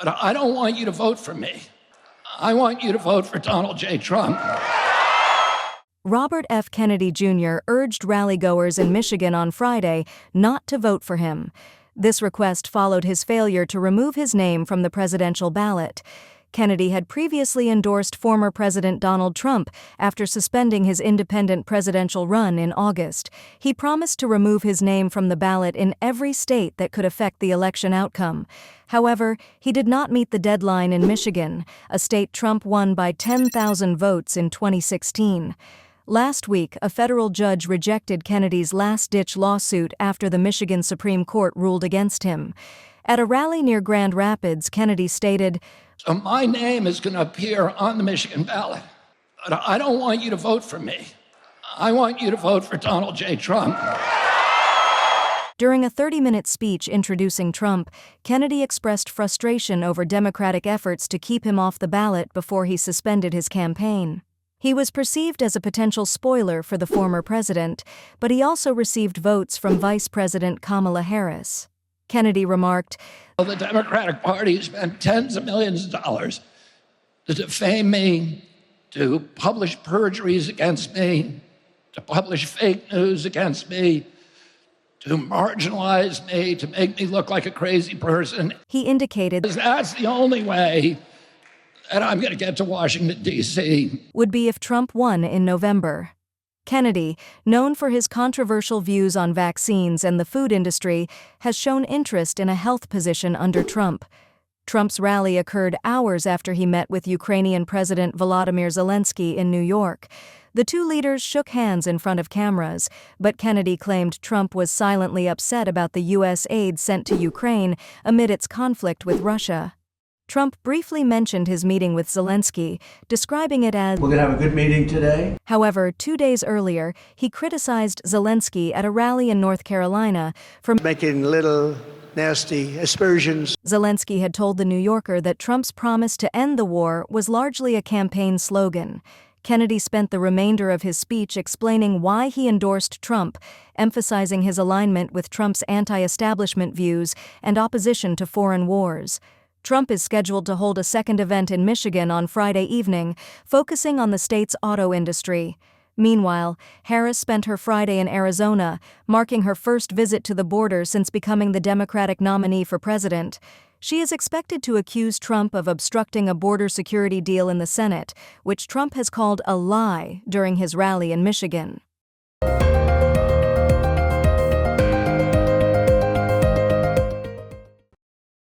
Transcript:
I don't want you to vote for me. I want you to vote for Donald J. Trump. Robert F. Kennedy Jr. urged rallygoers in Michigan on Friday not to vote for him. This request followed his failure to remove his name from the presidential ballot. Kennedy had previously endorsed former President Donald Trump after suspending his independent presidential run in August. He promised to remove his name from the ballot in every state that could affect the election outcome. However, he did not meet the deadline in Michigan, a state Trump won by 10,000 votes in 2016. Last week, a federal judge rejected Kennedy's last-ditch lawsuit after the Michigan Supreme Court ruled against him. At a rally near Grand Rapids, Kennedy stated, "So my name is going to appear on the Michigan ballot. But I don't want you to vote for me. I want you to vote for Donald J. Trump." During a 30-minute speech introducing Trump, Kennedy expressed frustration over Democratic efforts to keep him off the ballot before he suspended his campaign. He was perceived as a potential spoiler for the former president, but he also received votes from Vice President Kamala Harris. Kennedy remarked, "The Democratic Party spent tens of millions of dollars to defame me, to publish perjuries against me, to publish fake news against me, to marginalize me, to make me look like a crazy person." He indicated that's the only way that I'm going to get to Washington, D.C. would be if Trump won in November. Kennedy, known for his controversial views on vaccines and the food industry, has shown interest in a health position under Trump. Trump's rally occurred hours after he met with Ukrainian President Volodymyr Zelensky in New York. The two leaders shook hands in front of cameras, but Kennedy claimed Trump was silently upset about the U.S. aid sent to Ukraine amid its conflict with Russia. Trump briefly mentioned his meeting with Zelensky, describing it as, "We're going to have a good meeting today." However, 2 days earlier, he criticized Zelensky at a rally in North Carolina for making little nasty aspersions. Zelensky had told The New Yorker that Trump's promise to end the war was largely a campaign slogan. Kennedy spent the remainder of his speech explaining why he endorsed Trump, emphasizing his alignment with Trump's anti-establishment views and opposition to foreign wars. Trump is scheduled to hold a second event in Michigan on Friday evening, focusing on the state's auto industry. Meanwhile, Harris spent her Friday in Arizona, marking her first visit to the border since becoming the Democratic nominee for president. She is expected to accuse Trump of obstructing a border security deal in the Senate, which Trump has called a lie during his rally in Michigan.